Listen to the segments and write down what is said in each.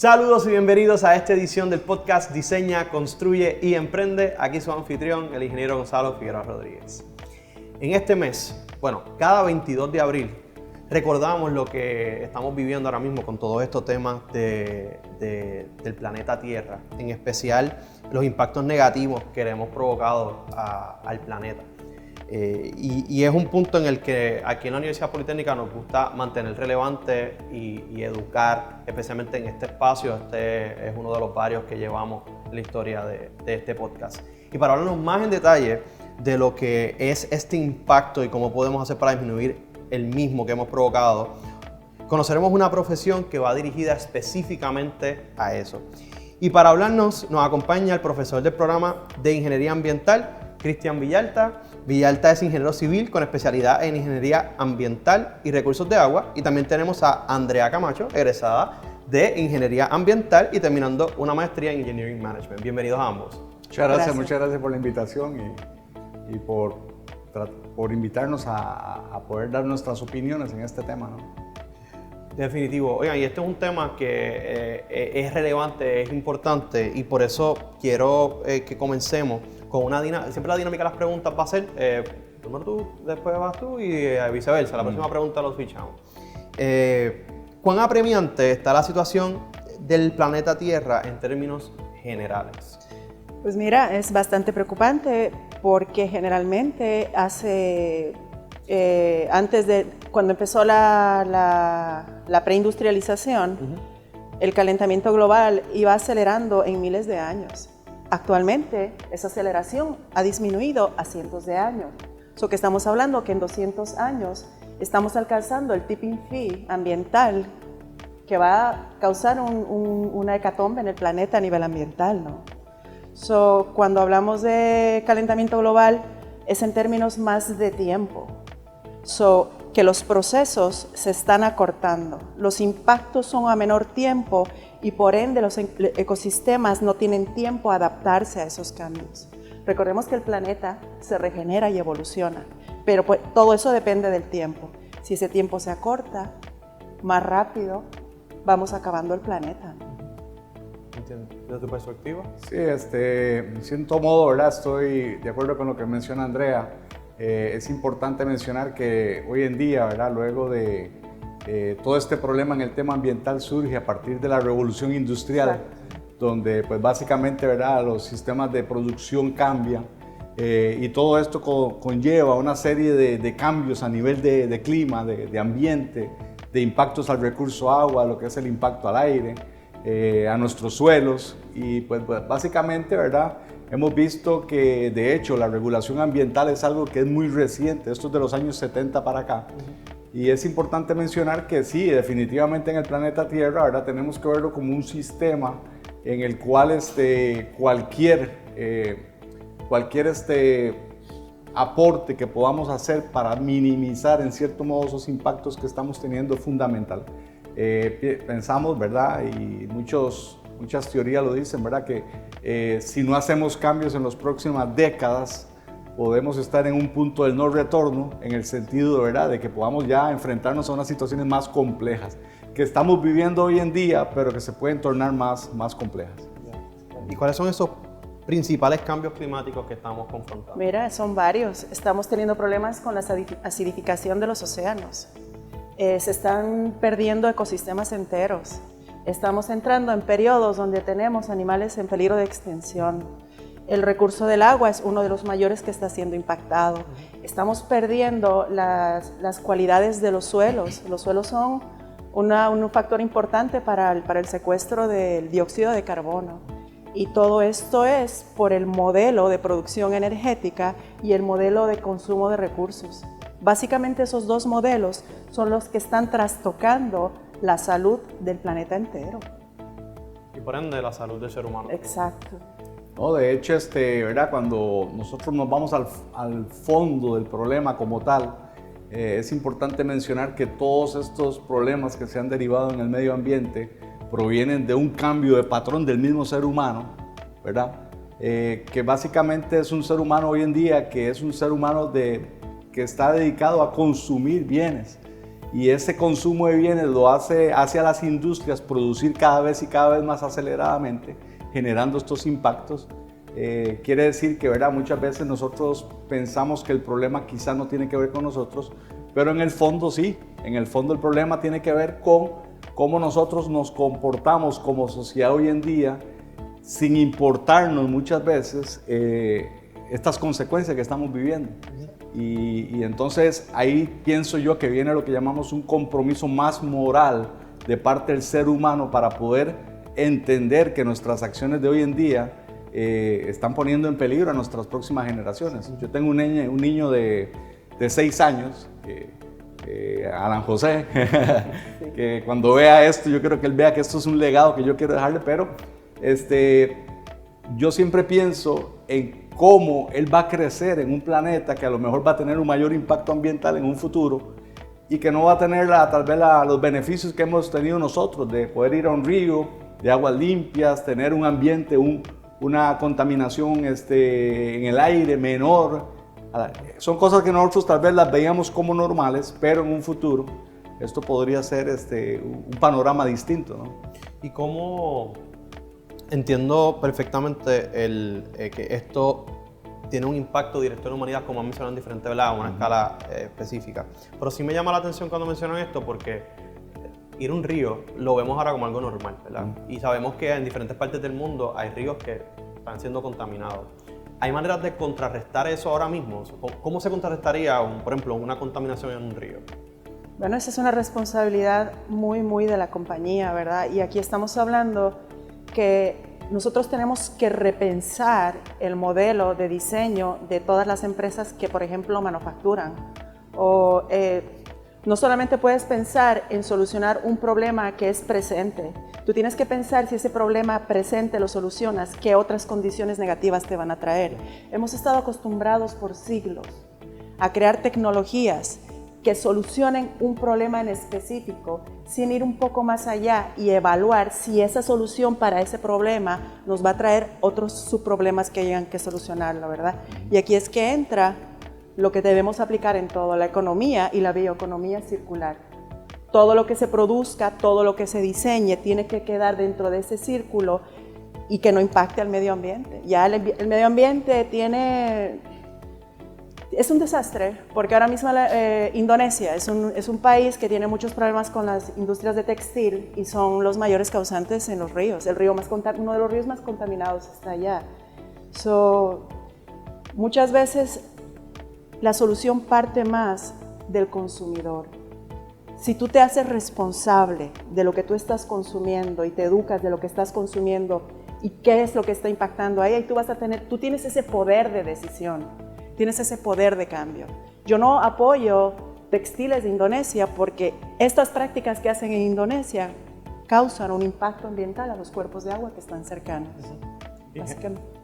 Saludos y bienvenidos a esta edición del podcast Diseña, Construye y Emprende. Aquí su anfitrión, el ingeniero Gonzalo Figueroa Rodríguez. En este mes, cada 22 de abril, recordamos lo que estamos viviendo ahora mismo con todos estos temas del planeta Tierra, en especial los impactos negativos que le hemos provocado al planeta. Y es un punto en el que aquí en la Universidad Politécnica nos gusta mantener relevante y educar, especialmente en este espacio. Este es uno de los varios que llevamos en la historia de este podcast. Y para hablarnos más en detalle de lo que es este impacto y cómo podemos hacer para disminuir el mismo que hemos provocado, conoceremos una profesión que va dirigida específicamente a eso. Y para hablarnos nos acompaña el profesor del programa de Ingeniería Ambiental, Cristian Villalta. Villalta es ingeniero civil con especialidad en Ingeniería Ambiental y Recursos de Agua. Y también tenemos a Andrea Camacho, egresada de Ingeniería Ambiental y terminando una maestría en Engineering Management. Bienvenidos a ambos. Muchas gracias por la invitación y por invitarnos a poder dar nuestras opiniones en este tema, ¿no? Definitivo. Oigan, y este es un tema que es relevante, es importante, y por eso quiero que comencemos con una dinámica. Siempre la dinámica de las preguntas va a ser primero tú, después vas tú y viceversa. La próxima pregunta lo switchamos. ¿Cuán apremiante está la situación del planeta Tierra en términos generales? Pues mira, es bastante preocupante porque generalmente cuando empezó la preindustrialización, el calentamiento global iba acelerando en miles de años. Actualmente, esa aceleración ha disminuido a cientos de años. So que estamos hablando que en 200 años estamos alcanzando el tipping fee ambiental que va a causar una hecatombe en el planeta a nivel ambiental, ¿no? So, cuando hablamos de calentamiento global, es en términos más de tiempo. So, que los procesos se están acortando, los impactos son a menor tiempo y por ende los ecosistemas no tienen tiempo a adaptarse a esos cambios. Recordemos que el planeta se regenera y evoluciona, pero pues, todo eso depende del tiempo. Si ese tiempo se acorta, más rápido vamos acabando el planeta. Entiendo. ¿Desde tu perspectiva? Sí, en cierto modo, ¿verdad? Estoy de acuerdo con lo que menciona Andrea. Es importante mencionar que hoy en día, ¿verdad? Luego de todo este problema en el tema ambiental surge a partir de la revolución industrial. Exacto. Donde pues básicamente, ¿verdad? Los sistemas de producción cambian y todo esto conlleva una serie de cambios a nivel de clima, de ambiente, de impactos al recurso agua, lo que es el impacto al aire, a nuestros suelos y pues básicamente, ¿verdad? Hemos visto que de hecho la regulación ambiental es algo que es muy reciente, esto es de los años 70 para acá. Y es importante mencionar que sí, definitivamente en el planeta Tierra, ¿verdad? Tenemos que verlo como un sistema en el cual cualquier aporte que podamos hacer para minimizar en cierto modo esos impactos que estamos teniendo es fundamental. Pensamos, ¿verdad? Y muchas teorías lo dicen, ¿verdad? Que si no hacemos cambios en las próximas décadas, podemos estar en un punto del no retorno, en el sentido, ¿verdad?, de que podamos ya enfrentarnos a unas situaciones más complejas, que estamos viviendo hoy en día, pero que se pueden tornar más complejas. ¿Y cuáles son esos principales cambios climáticos que estamos confrontando? Mira, son varios. Estamos teniendo problemas con la acidificación de los océanos. Se están perdiendo ecosistemas enteros. Estamos entrando en periodos donde tenemos animales en peligro de extinción. El recurso del agua es uno de los mayores que está siendo impactado. Estamos perdiendo las cualidades de los suelos. Los suelos son un factor importante para el secuestro del dióxido de carbono. Y todo esto es por el modelo de producción energética y el modelo de consumo de recursos. Básicamente esos dos modelos son los que están trastocando la salud del planeta entero. Y por ende la salud del ser humano. Exacto. No, de hecho, ¿verdad? Cuando nosotros nos vamos al fondo del problema como tal, es importante mencionar que todos estos problemas que se han derivado en el medio ambiente provienen de un cambio de patrón del mismo ser humano, ¿verdad? Que básicamente es un ser humano hoy en día que es un ser humano que está dedicado a consumir bienes y ese consumo de bienes lo hace hacia las industrias producir cada vez y cada vez más aceleradamente, generando estos impactos. Quiere decir que, ¿verdad?, muchas veces nosotros pensamos que el problema quizá no tiene que ver con nosotros, pero en el fondo sí, en el fondo el problema tiene que ver con cómo nosotros nos comportamos como sociedad hoy en día, sin importarnos muchas veces estas consecuencias que estamos viviendo. Y entonces ahí pienso yo que viene lo que llamamos un compromiso más moral de parte del ser humano para poder entender que nuestras acciones de hoy en día están poniendo en peligro a nuestras próximas generaciones. Yo tengo un niño de 6 años, Alan José, que cuando vea esto, yo quiero que él vea que esto es un legado que yo quiero dejarle, pero yo siempre pienso en cómo él va a crecer en un planeta que a lo mejor va a tener un mayor impacto ambiental en un futuro y que no va a tener tal vez los beneficios que hemos tenido nosotros de poder ir a un río de aguas limpias, tener un ambiente, una contaminación en el aire menor. Son cosas que nosotros tal vez las veíamos como normales, pero en un futuro esto podría ser un panorama distinto, ¿no? Y cómo entiendo perfectamente que esto tiene un impacto directo en la humanidad, como han mencionado en diferentes, ¿verdad?, a una escala específica. Pero sí me llama la atención cuando mencionan esto porque ir a un río lo vemos ahora como algo normal, ¿verdad? Y sabemos que en diferentes partes del mundo hay ríos que están siendo contaminados. ¿Hay maneras de contrarrestar eso ahora mismo? ¿Cómo se contrarrestaría, por ejemplo, una contaminación en un río? Bueno, esa es una responsabilidad muy de la compañía, ¿verdad? Y aquí estamos hablando que nosotros tenemos que repensar el modelo de diseño de todas las empresas que, por ejemplo, manufacturan. No solamente puedes pensar en solucionar un problema que es presente, tú tienes que pensar si ese problema presente lo solucionas, qué otras condiciones negativas te van a traer. Hemos estado acostumbrados por siglos a crear tecnologías que solucionen un problema en específico sin ir un poco más allá y evaluar si esa solución para ese problema nos va a traer otros subproblemas que hayan que solucionarlo, ¿verdad? Y aquí es que entra lo que debemos aplicar en toda la economía y la bioeconomía circular. Todo lo que se produzca, todo lo que se diseñe tiene que quedar dentro de ese círculo y que no impacte al medio ambiente. Ya el medio ambiente es un desastre, porque ahora mismo Indonesia es un país que tiene muchos problemas con las industrias de textil y son los mayores causantes en los ríos. Uno de los ríos más contaminados está allá. Muchas veces la solución parte más del consumidor. Si tú te haces responsable de lo que tú estás consumiendo y te educas de lo que estás consumiendo y qué es lo que está impactando ahí, tú tienes ese poder de decisión. Tienes ese poder de cambio. Yo no apoyo textiles de Indonesia porque estas prácticas que hacen en Indonesia causan un impacto ambiental a los cuerpos de agua que están cercanos.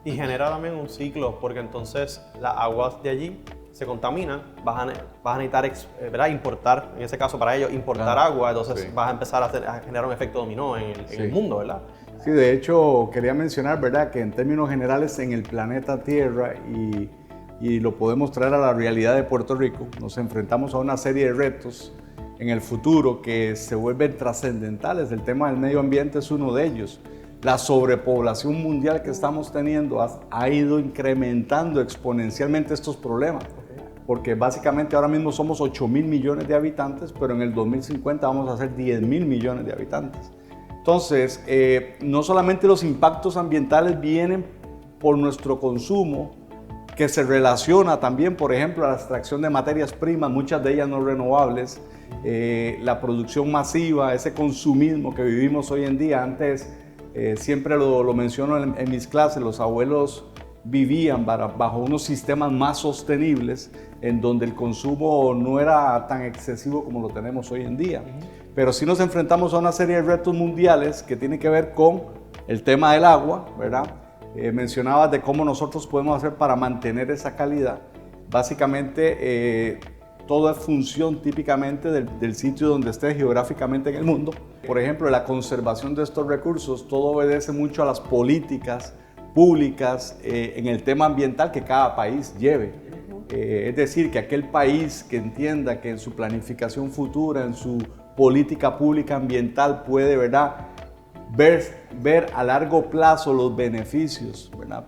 Y genera también un ciclo, porque entonces las aguas de allí se contaminan, vas a necesitar importar, en ese caso para ellos, importar agua, entonces vas a empezar a generar un efecto dominó en el mundo, ¿verdad? Sí, de hecho quería mencionar, ¿verdad?, que en términos generales en el planeta Tierra y lo podemos traer a la realidad de Puerto Rico, nos enfrentamos a una serie de retos en el futuro que se vuelven trascendentales. El tema del medio ambiente es uno de ellos. La sobrepoblación mundial que estamos teniendo ha ido incrementando exponencialmente estos problemas, porque básicamente ahora mismo somos 8.000 millones de habitantes, pero en el 2050 vamos a ser 10.000 millones de habitantes. Entonces, no solamente los impactos ambientales vienen por nuestro consumo, que se relaciona también, por ejemplo, a la extracción de materias primas, muchas de ellas no renovables, la producción masiva, ese consumismo que vivimos hoy en día. Antes, siempre lo menciono en mis clases, los abuelos vivían bajo unos sistemas más sostenibles, en donde el consumo no era tan excesivo como lo tenemos hoy en día. Pero sí nos enfrentamos a una serie de retos mundiales que tienen que ver con el tema del agua, ¿verdad? Mencionabas de cómo nosotros podemos hacer para mantener esa calidad. Básicamente, todo es función típicamente del sitio donde estés geográficamente en el mundo. Por ejemplo, la conservación de estos recursos, todo obedece mucho a las políticas públicas en el tema ambiental que cada país lleve. Es decir, que aquel país que entienda que en su planificación futura, en su política pública ambiental puede, ¿verdad?, ver a largo plazo los beneficios, ¿verdad?,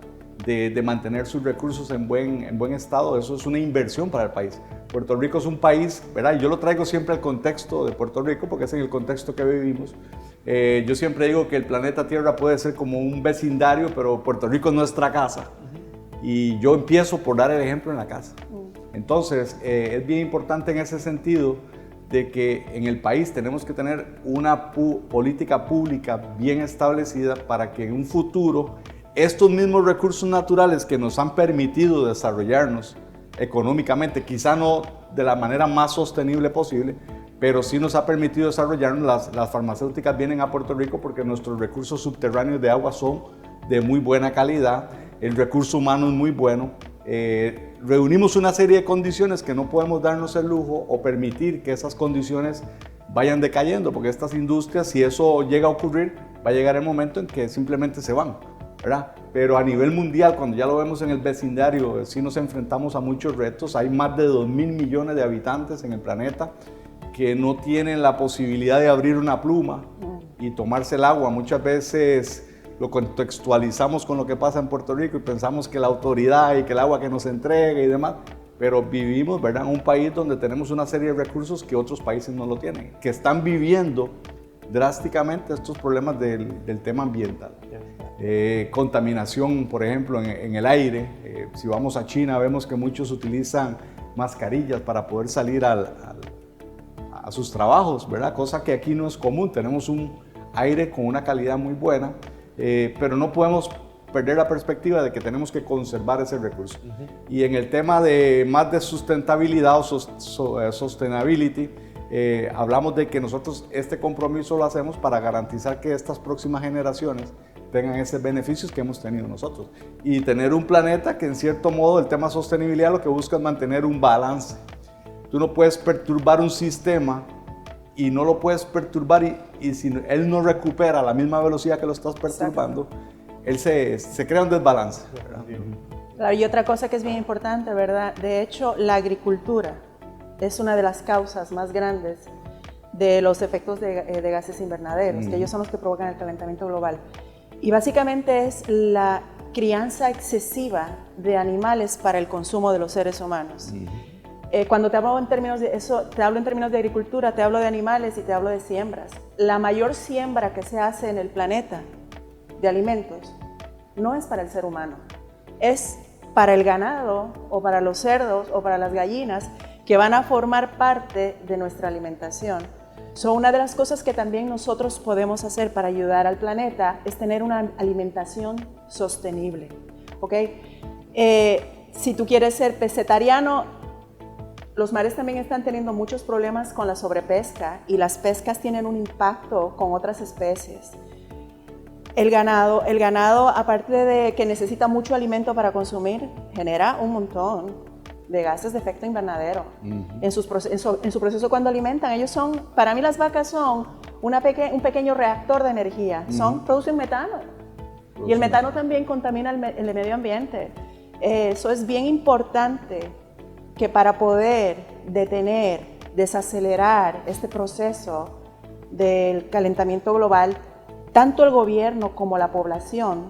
de mantener sus recursos en buen estado. Eso es una inversión para el país. Puerto Rico es un país, ¿verdad? Y yo lo traigo siempre al contexto de Puerto Rico porque es en el contexto que vivimos. Yo siempre digo que el planeta Tierra puede ser como un vecindario, pero Puerto Rico es nuestra casa. Y yo empiezo por dar el ejemplo en la casa. Entonces, es bien importante en ese sentido de que en el país tenemos que tener una política pública bien establecida para que en un futuro estos mismos recursos naturales que nos han permitido desarrollarnos económicamente, quizá no de la manera más sostenible posible, pero sí nos ha permitido desarrollarnos. Las farmacéuticas vienen a Puerto Rico porque nuestros recursos subterráneos de agua son de muy buena calidad, el recurso humano es muy bueno. Reunimos una serie de condiciones que no podemos darnos el lujo o permitir que esas condiciones vayan decayendo, porque estas industrias, si eso llega a ocurrir, va a llegar el momento en que simplemente se van, ¿verdad? Pero a nivel mundial, cuando ya lo vemos en el vecindario, sí nos enfrentamos a muchos retos. Hay más de 2.000 millones de habitantes en el planeta que no tienen la posibilidad de abrir una pluma y tomarse el agua. Muchas veces lo contextualizamos con lo que pasa en Puerto Rico y pensamos que la autoridad y que el agua que nos entrega y demás, pero vivimos, ¿verdad?, en un país donde tenemos una serie de recursos que otros países no lo tienen, que están viviendo drásticamente estos problemas del tema ambiental. Contaminación, por ejemplo, en el aire. Si vamos a China, vemos que muchos utilizan mascarillas para poder salir a sus trabajos, ¿verdad? Cosa que aquí no es común. Tenemos un aire con una calidad muy buena, pero no podemos perder la perspectiva de que tenemos que conservar ese recurso. Y en el tema más de sustentabilidad o sustainability, hablamos de que nosotros este compromiso lo hacemos para garantizar que estas próximas generaciones tengan esos beneficios que hemos tenido nosotros. Y tener un planeta que, en cierto modo, el tema sostenibilidad lo que busca es mantener un balance. Tú no puedes perturbar un sistema y no lo puedes perturbar y si él no recupera a la misma velocidad que lo estás perturbando, él se crea un desbalance, ¿verdad? Claro, y otra cosa que es bien importante, ¿verdad? De hecho, la agricultura es una de las causas más grandes de los efectos de gases invernaderos, que ellos son los que provocan el calentamiento global. Y básicamente es la crianza excesiva de animales para el consumo de los seres humanos. Cuando te hablo en términos de eso, te hablo en términos de agricultura, te hablo de animales y te hablo de siembras. La mayor siembra que se hace en el planeta de alimentos no es para el ser humano, es para el ganado o para los cerdos o para las gallinas que van a formar parte de nuestra alimentación. Una de las cosas que también nosotros podemos hacer para ayudar al planeta es tener una alimentación sostenible, ¿ok? Si tú quieres ser pescetariano, los mares también están teniendo muchos problemas con la sobrepesca y las pescas tienen un impacto con otras especies. El ganado, aparte de que necesita mucho alimento para consumir, genera un montón de gases de efecto invernadero. En su proceso cuando alimentan, ellos son, para mí las vacas son un pequeño reactor de energía, producen metano. Y el metano también contamina el medio ambiente. Eso es bien importante que para poder detener, desacelerar este proceso del calentamiento global, tanto el gobierno como la población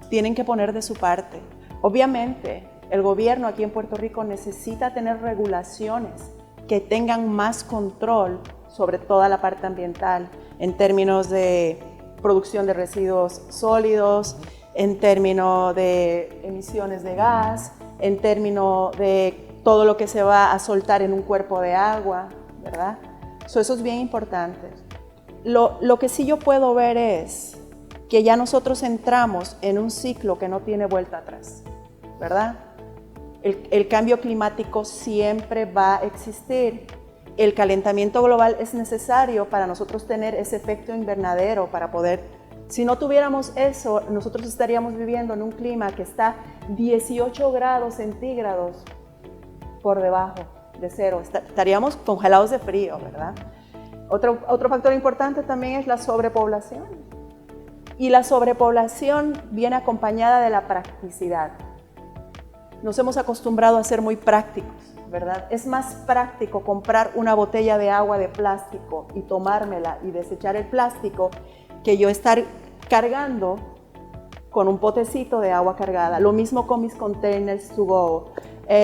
tienen que poner de su parte. Obviamente, el gobierno aquí en Puerto Rico necesita tener regulaciones que tengan más control sobre toda la parte ambiental, en términos de producción de residuos sólidos, en términos de emisiones de gas, en términos de todo lo que se va a soltar en un cuerpo de agua, ¿verdad? Eso es bien importante. Lo que sí yo puedo ver es que ya nosotros entramos en un ciclo que no tiene vuelta atrás, ¿verdad? El cambio climático siempre va a existir. El calentamiento global es necesario para nosotros tener ese efecto invernadero, para poder, si no tuviéramos eso, nosotros estaríamos viviendo en un clima que está 18 grados centígrados por debajo de cero. Estaríamos congelados de frío, ¿verdad? Otro factor importante también es la sobrepoblación. Y la sobrepoblación viene acompañada de la practicidad. nos hemos acostumbrado a ser muy prácticos, ¿verdad? Es más práctico comprar una botella de agua de plástico y tomármela y desechar el plástico que yo estar cargando con un potecito de agua cargada. Lo mismo con mis containers to go.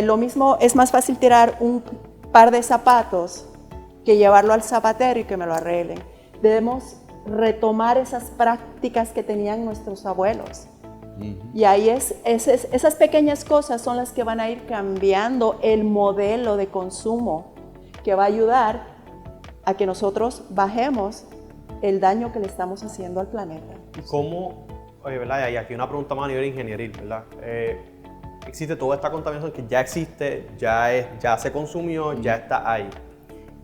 Lo mismo, es más fácil tirar un par de zapatos que llevarlo al zapatero y que me lo arreglen. Debemos retomar esas prácticas que tenían nuestros abuelos. Y ahí esas pequeñas cosas son las que van a ir cambiando el modelo de consumo, que va a ayudar a que nosotros bajemos el daño que le estamos haciendo al planeta. ¿Cómo, oye, verdad? Y aquí una pregunta más a nivel ingenieril, ¿verdad? Existe toda esta contaminación que ya existe, ya se consumió, ya está ahí.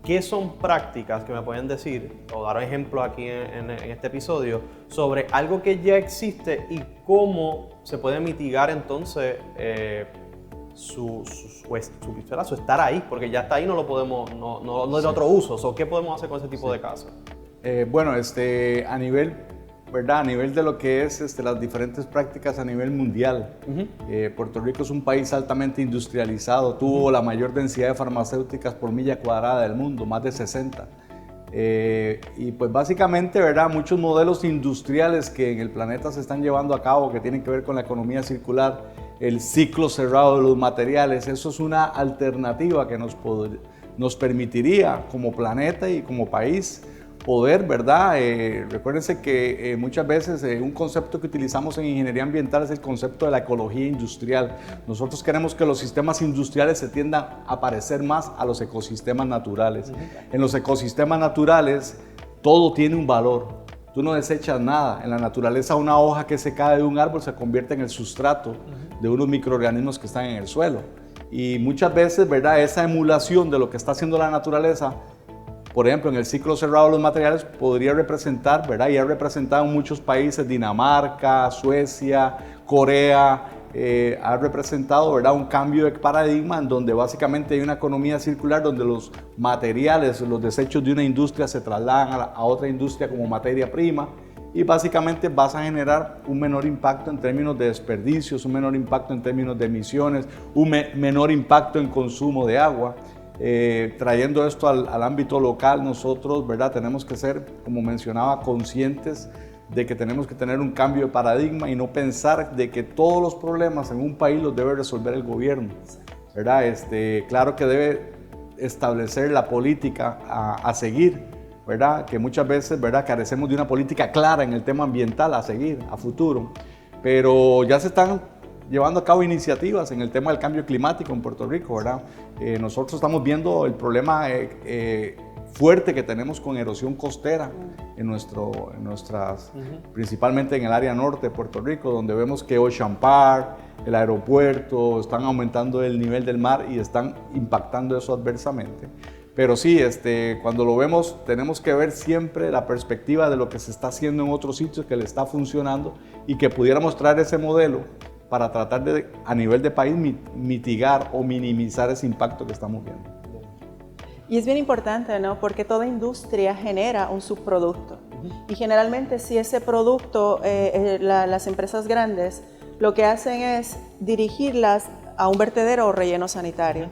¿Qué son prácticas que me pueden decir, o dar ejemplos aquí en este episodio, sobre algo que ya existe y cómo se puede mitigar entonces su estar ahí? Porque ya está ahí, no lo podemos, no es de otro uso. ¿So, qué podemos hacer con ese tipo de casos? Bueno, a nivel, ¿verdad? A nivel de lo que es las diferentes prácticas a nivel mundial. Puerto Rico es un país altamente industrializado, tuvo la mayor densidad de farmacéuticas por milla cuadrada del mundo, más de 60. Y pues básicamente, ¿verdad? Muchos modelos industriales que en el planeta se están llevando a cabo, que tienen que ver con la economía circular, el ciclo cerrado de los materiales, eso es una alternativa que nos permitiría como planeta y como país poder, ¿verdad? Recuérdense que muchas veces un concepto que utilizamos en ingeniería ambiental es el concepto de la ecología industrial. Nosotros queremos que los sistemas industriales se tiendan a parecer más a los ecosistemas naturales. En los ecosistemas naturales todo tiene un valor. Tú no desechas nada. En la naturaleza una hoja que se cae de un árbol se convierte en el sustrato de unos microorganismos que están en el suelo. Y muchas veces, ¿verdad? Esa emulación de lo que está haciendo la naturaleza, por ejemplo, en el ciclo cerrado de los materiales podría representar, ¿verdad? Y ha representado en muchos países, Dinamarca, Suecia, Corea, ha representado, ¿verdad? Un cambio de paradigma en donde básicamente hay una economía circular donde los materiales, los desechos de una industria se trasladan a otra industria como materia prima y básicamente vas a generar un menor impacto en términos de desperdicios, un menor impacto en términos de emisiones, un menor impacto en consumo de agua. Trayendo esto al ámbito local, nosotros, ¿verdad? Tenemos que ser, como mencionaba, conscientes de que tenemos que tener un cambio de paradigma y no pensar de que todos los problemas en un país los debe resolver el gobierno, ¿verdad? Claro que debe establecer la política a seguir, ¿verdad? Que muchas veces, ¿verdad? Carecemos de una política clara en el tema ambiental a seguir, a futuro, pero ya se están llevando a cabo iniciativas en el tema del cambio climático en Puerto Rico, ¿verdad? Nosotros estamos viendo el problema fuerte que tenemos con erosión costera principalmente en el área norte de Puerto Rico, donde vemos que Ocean Park, el aeropuerto, están aumentando el nivel del mar y están impactando eso adversamente. Pero sí, cuando lo vemos, tenemos que ver siempre la perspectiva de lo que se está haciendo en otros sitios que le está funcionando y que pudiéramos traer ese modelo para tratar de, a nivel de país, mitigar o minimizar ese impacto que estamos viendo. Y es bien importante, ¿no? Porque toda industria genera un subproducto. Y generalmente si ese producto, las empresas grandes, lo que hacen es dirigirlas a un vertedero o relleno sanitario.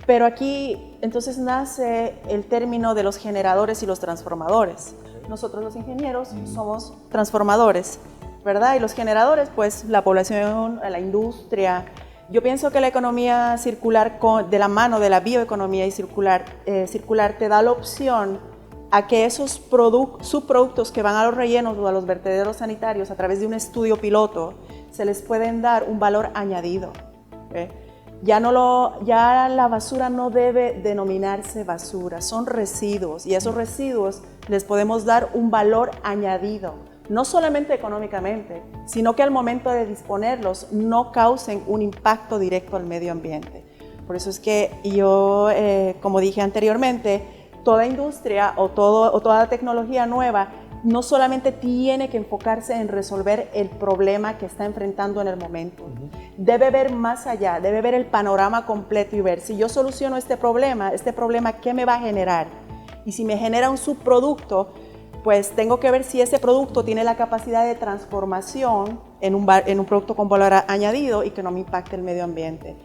Pero aquí entonces nace el término de los generadores y los transformadores. Nosotros los ingenieros somos transformadores, ¿verdad? Y los generadores, pues la población, la industria. Yo pienso que la economía circular, de la mano de la bioeconomía y circular te da la opción a que esos subproductos que van a los rellenos o a los vertederos sanitarios a través de un estudio piloto, se les pueden dar un valor añadido. Ya la basura no debe denominarse basura, son residuos y esos residuos les podemos dar un valor añadido. No solamente económicamente, sino que al momento de disponerlos no causen un impacto directo al medio ambiente. Por eso es que yo, como dije anteriormente, toda industria o toda tecnología nueva no solamente tiene que enfocarse en resolver el problema que está enfrentando en el momento. Debe ver más allá, debe ver el panorama completo y ver si yo soluciono este problema, ¿qué me va a generar? Y si me genera un subproducto, pues tengo que ver si ese producto tiene la capacidad de transformación en un producto con valor añadido y que no me impacte el medio ambiente.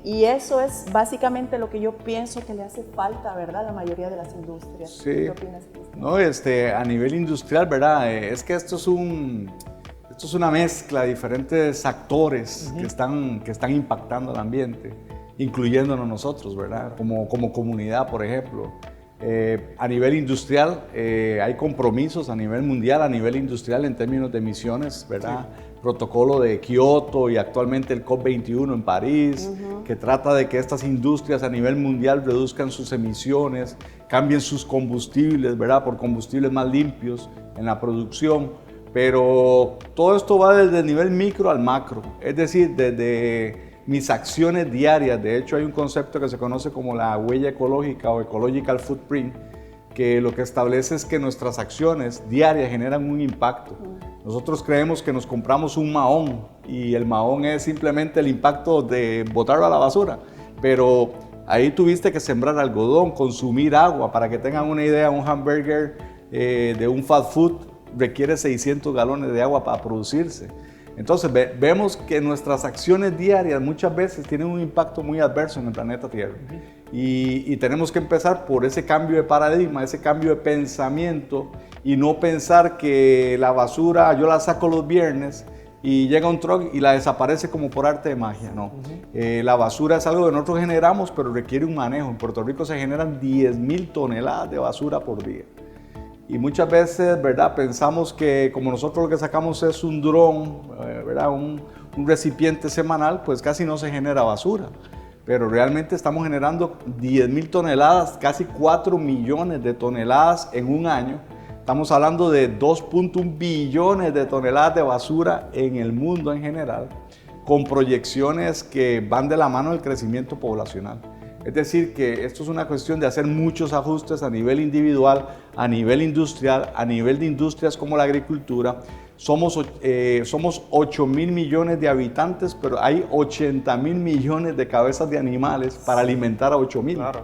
Y eso es básicamente lo que yo pienso que le hace falta, ¿verdad?, a la mayoría de las industrias. Sí. ¿Qué opinas, Cristian? No, a nivel industrial, ¿verdad? Es que esto es una mezcla de diferentes actores que están impactando al ambiente, incluyéndonos nosotros, ¿verdad? Como comunidad, por ejemplo. A nivel industrial, hay compromisos a nivel mundial, a nivel industrial en términos de emisiones, ¿verdad? Sí. Protocolo de Kioto y actualmente el COP21 en París, que trata de que estas industrias a nivel mundial reduzcan sus emisiones, cambien sus combustibles, ¿verdad? Por combustibles más limpios en la producción. Pero todo esto va desde el nivel micro al macro, es decir, desde mis acciones diarias. De hecho, hay un concepto que se conoce como la huella ecológica o ecological footprint, que lo que establece es que nuestras acciones diarias generan un impacto. Nosotros creemos que nos compramos un mahón y el mahón es simplemente el impacto de botarlo a la basura, pero ahí tuviste que sembrar algodón, consumir agua. Para que tengan una idea, un hamburger de un fast food requiere 600 galones de agua para producirse. Entonces vemos que nuestras acciones diarias muchas veces tienen un impacto muy adverso en el planeta Tierra. Y tenemos que empezar por ese cambio de paradigma, ese cambio de pensamiento, y no pensar que la basura yo la saco los viernes y llega un truck y la desaparece como por arte de magia. No. La basura es algo que nosotros generamos, pero requiere un manejo. En Puerto Rico se generan 10.000 toneladas de basura por día. Y muchas veces, ¿verdad?, pensamos que como nosotros lo que sacamos es un dron, ¿verdad?, un recipiente semanal, pues casi no se genera basura. Pero realmente estamos generando 10.000 toneladas, casi 4 millones de toneladas en un año. Estamos hablando de 2.1 billones de toneladas de basura en el mundo en general, con proyecciones que van de la mano del crecimiento poblacional. Es decir, que esto es una cuestión de hacer muchos ajustes a nivel individual, a nivel industrial, a nivel de industrias como la agricultura. Somos 8.000 millones de habitantes, pero hay 80.000 millones de cabezas de animales para alimentar a 8.000. Claro.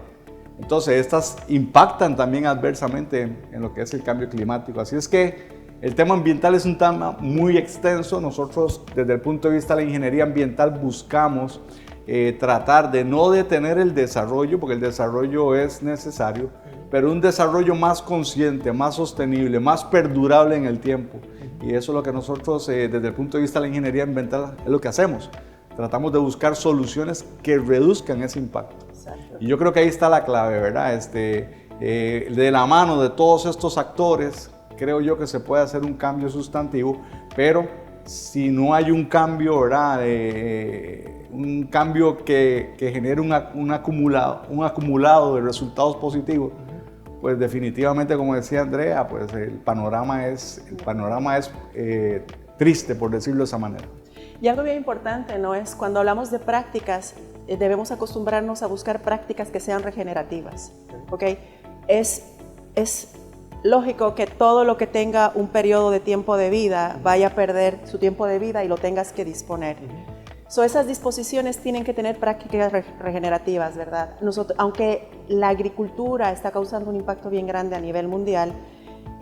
Entonces, estas impactan también adversamente en lo que es el cambio climático. Así es que el tema ambiental es un tema muy extenso. Nosotros, desde el punto de vista de la ingeniería ambiental, buscamos tratar de no detener el desarrollo, porque el desarrollo es necesario, pero un desarrollo más consciente, más sostenible, más perdurable en el tiempo. Y eso es lo que nosotros, desde el punto de vista de la ingeniería ambiental, es lo que hacemos. Tratamos de buscar soluciones que reduzcan ese impacto. Exacto. Y yo creo que ahí está la clave, ¿verdad? De la mano de todos estos actores, creo yo que se puede hacer un cambio sustantivo, pero si no hay un cambio, ¿verdad?, un cambio que genere un acumulado de resultados positivos, pues definitivamente, como decía Andrea, pues el panorama es triste, por decirlo de esa manera. Y algo bien importante, ¿no?, es cuando hablamos de prácticas, debemos acostumbrarnos a buscar prácticas que sean regenerativas, ¿ok? Es lógico que todo lo que tenga un periodo de tiempo de vida vaya a perder su tiempo de vida y lo tengas que disponer. Esas disposiciones tienen que tener prácticas regenerativas, ¿verdad? Aunque la agricultura está causando un impacto bien grande a nivel mundial,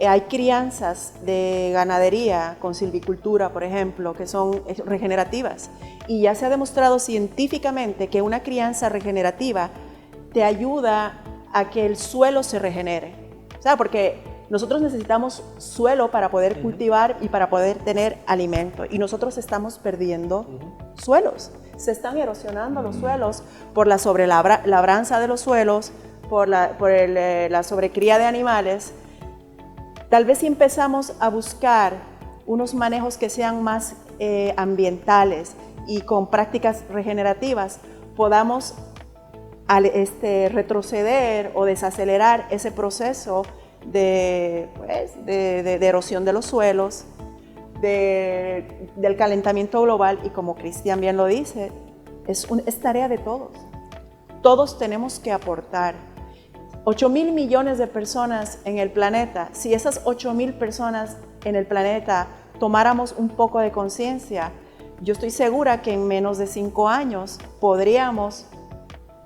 hay crianzas de ganadería con silvicultura, por ejemplo, que son regenerativas. Y ya se ha demostrado científicamente que una crianza regenerativa te ayuda a que el suelo se regenere. O sea, porque nosotros necesitamos suelo para poder cultivar y para poder tener alimento. Y nosotros estamos perdiendo suelos. Se están erosionando los suelos por la sobrelabranza de los suelos, por la sobrecría de animales. Tal vez si empezamos a buscar unos manejos que sean más ambientales y con prácticas regenerativas, podamos retroceder o desacelerar ese proceso de erosión de los suelos, del calentamiento global. Y como Cristian bien lo dice, es tarea de todos. Todos tenemos que aportar. 8.000 millones de personas en el planeta. Si esas 8.000 personas en el planeta tomáramos un poco de conciencia, yo estoy segura que en menos de 5 años podríamos,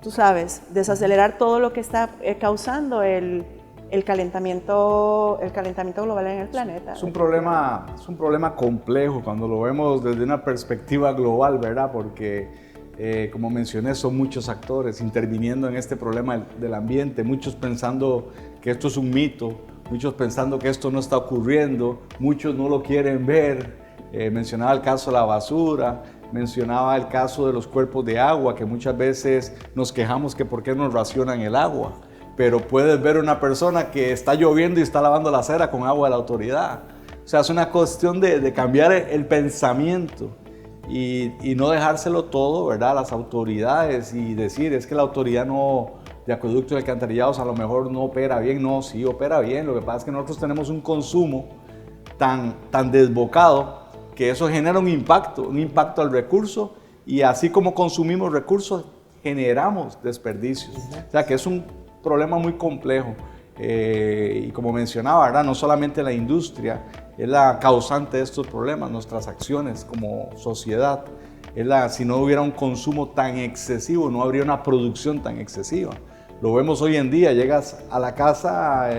tú sabes, desacelerar todo lo que está causando el el calentamiento global en el planeta. Es un problema complejo cuando lo vemos desde una perspectiva global, ¿verdad? Porque, como mencioné, son muchos actores interviniendo en este problema del ambiente, muchos pensando que esto es un mito, muchos pensando que esto no está ocurriendo, muchos no lo quieren ver. Mencionaba el caso de la basura, mencionaba el caso de los cuerpos de agua, que muchas veces nos quejamos que por qué nos racionan el agua, pero puedes ver una persona que está lloviendo y está lavando la acera con agua de la autoridad. O sea, es una cuestión de cambiar el pensamiento y no dejárselo todo, ¿verdad?, a las autoridades y decir, es que la autoridad de acueductos y alcantarillados a lo mejor no opera bien. No, sí opera bien, lo que pasa es que nosotros tenemos un consumo tan desbocado que eso genera un impacto al recurso, y así como consumimos recursos, generamos desperdicios. O sea que es un problema muy complejo, y como mencionaba, ¿verdad?, no solamente la industria es la causante de estos problemas, nuestras acciones como sociedad. Si no hubiera un consumo tan excesivo, no habría una producción tan excesiva. Lo vemos hoy en día, llegas a la casa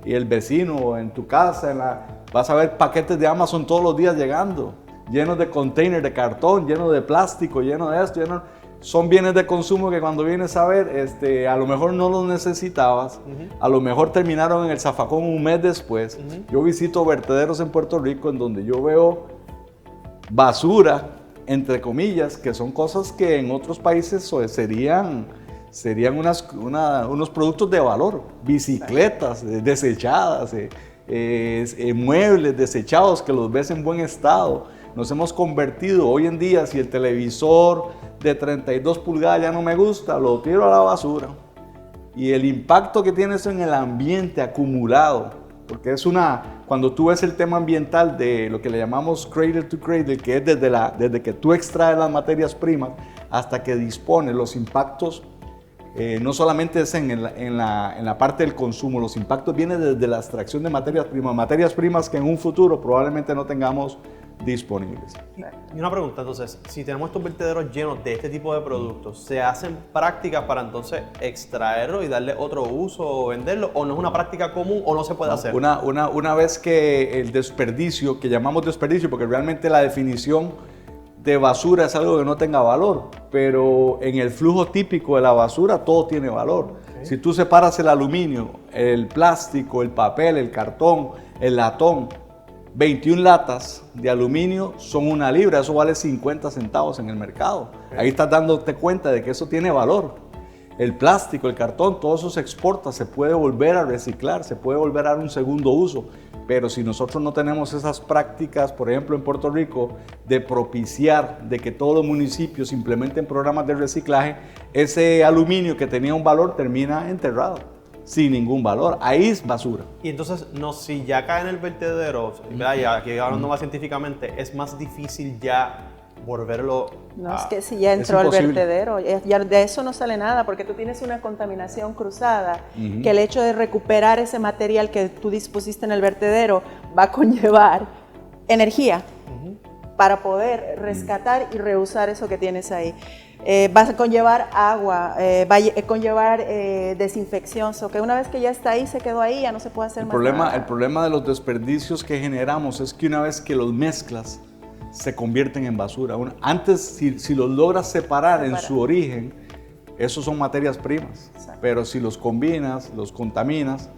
y el vecino en tu casa, vas a ver paquetes de Amazon todos los días llegando, llenos de containers de cartón, llenos de plástico, llenos de esto, son bienes de consumo que cuando vienes a ver, a lo mejor no los necesitabas, a lo mejor terminaron en el zafacón un mes después. Yo visito vertederos en Puerto Rico en donde yo veo basura, entre comillas, que son cosas que en otros países serían unos productos de valor, bicicletas desechadas, muebles desechados que los ves en buen estado. Nos hemos convertido hoy en día, si el televisor de 32 pulgadas ya no me gusta, lo tiro a la basura. Y el impacto que tiene eso en el ambiente acumulado, porque cuando tú ves el tema ambiental de lo que le llamamos cradle to cradle, que es desde que tú extraes las materias primas hasta que dispones, los impactos no solamente es en la parte del consumo, los impactos vienen desde la extracción de materias primas que en un futuro probablemente no tengamos disponibles. Y una pregunta, entonces, si tenemos estos vertederos llenos de este tipo de productos, ¿se hacen prácticas para entonces extraerlo y darle otro uso o venderlo? ¿O no es una práctica común o no se puede hacer? Una vez que el desperdicio, que llamamos desperdicio, porque realmente la definición de basura es algo que no tenga valor, pero en el flujo típico de la basura todo tiene valor. Okay. Si tú separas el aluminio, el plástico, el papel, el cartón, el latón, 21 latas de aluminio son 1 libra, eso vale 50 centavos en el mercado. Okay. Ahí estás dándote cuenta de que eso tiene valor. El plástico, el cartón, todo eso se exporta, se puede volver a reciclar, se puede volver a dar un segundo uso. Pero si nosotros no tenemos esas prácticas, por ejemplo en Puerto Rico, de propiciar de que todos los municipios implementen programas de reciclaje, ese aluminio que tenía un valor termina enterrado, sin ningún valor. Ahí es basura. Y entonces, si ya cae en el vertedero, ya aquí hablando más científicamente, es más difícil ya volverlo No, es que si ya entró al vertedero, ya de eso no sale nada, porque tú tienes una contaminación cruzada, que el hecho de recuperar ese material que tú dispusiste en el vertedero va a conllevar energía para poder rescatar y reusar eso que tienes ahí. Va a conllevar agua, va a conllevar desinfección, que una vez que ya está ahí, se quedó ahí, ya no se puede hacer más nada. El problema de los desperdicios que generamos es que una vez que los mezclas, se convierten en basura. Antes, si los logras separar en su origen, esos son materias primas. Exacto. Pero si los combinas, los contaminas,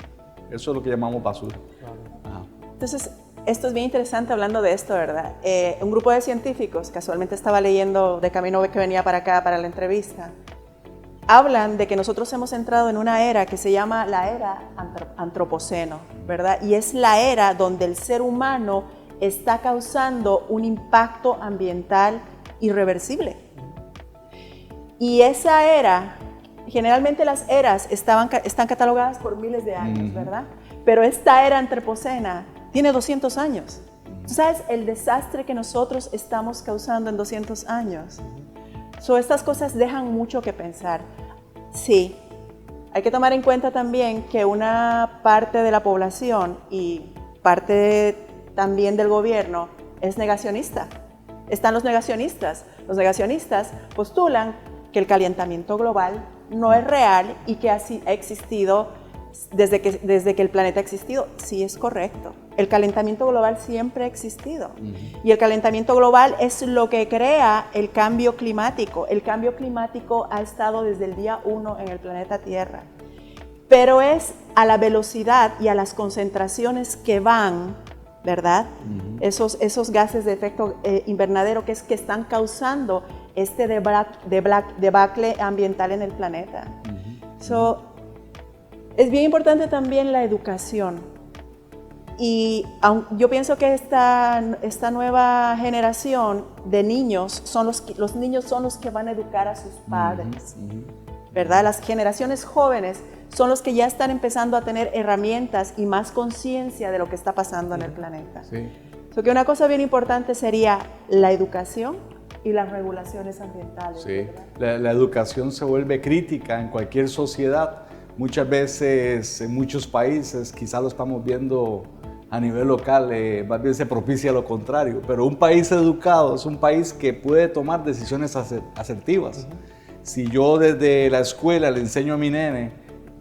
eso es lo que llamamos basura. Claro. Entonces, esto es bien interesante hablando de esto, ¿verdad? Un grupo de científicos, casualmente estaba leyendo de camino que venía para acá para la entrevista, hablan de que nosotros hemos entrado en una era que se llama la era antropoceno, ¿verdad? Y es la era donde el ser humano está causando un impacto ambiental irreversible. Y esa era, generalmente las eras están catalogadas por miles de años, ¿verdad? Pero esta era antropocena tiene 200 años. ¿Tú sabes el desastre que nosotros estamos causando en 200 años? Estas cosas dejan mucho que pensar. Sí, hay que tomar en cuenta también que una parte de la población y parte también del gobierno es negacionista. Están los negacionistas. Los negacionistas postulan que el calentamiento global no es real y que ha existido desde que el planeta ha existido. Sí, es correcto. El calentamiento global siempre ha existido. Y el calentamiento global es lo que crea el cambio climático. El cambio climático ha estado desde el día 1 en el planeta Tierra. Pero es a la velocidad y a las concentraciones que van, ¿verdad? Esos gases de efecto invernadero que están causando este debacle ambiental en el planeta. Es bien importante también la educación. Y yo pienso que esta nueva generación de niños, los niños son los que van a educar a sus padres, ¿verdad? Las generaciones jóvenes son los que ya están empezando a tener herramientas y más conciencia de lo que está pasando en el planeta. Sí. Que una cosa bien importante sería la educación y las regulaciones ambientales. Sí, la educación se vuelve crítica en cualquier sociedad. Muchas veces en muchos países, quizás lo estamos viendo a nivel local, más bien se propicia lo contrario, pero un país educado es un país que puede tomar decisiones asertivas. Si yo desde la escuela le enseño a mi nene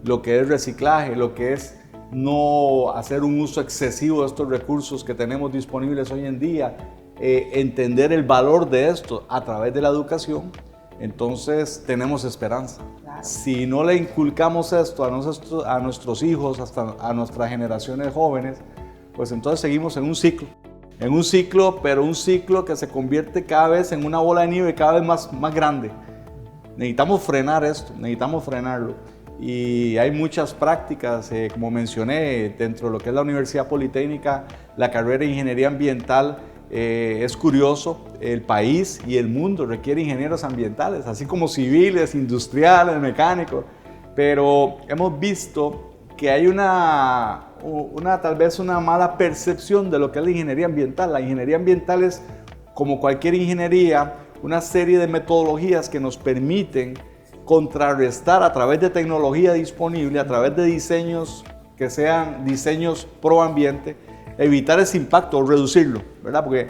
lo que es reciclaje, lo que es no hacer un uso excesivo de estos recursos que tenemos disponibles hoy en día, entender el valor de esto a través de la educación, entonces tenemos esperanza. Claro. Si no le inculcamos esto a nuestros hijos, hasta a nuestras generaciones jóvenes, pues entonces seguimos en un ciclo, pero un ciclo que se convierte cada vez en una bola de nieve cada vez más grande. Necesitamos frenar esto, necesitamos frenarlo. Y hay muchas prácticas, como mencioné, dentro de lo que es la Universidad Politécnica, la carrera de Ingeniería Ambiental. Es curioso, el país y el mundo requiere ingenieros ambientales, así como civiles, industriales, mecánicos, pero hemos visto que hay tal vez una mala percepción de lo que es la ingeniería ambiental. La ingeniería ambiental es, como cualquier ingeniería, una serie de metodologías que nos permiten contrarrestar a través de tecnología disponible, a través de diseños que sean diseños pro ambiente, evitar ese impacto o reducirlo, ¿verdad? Porque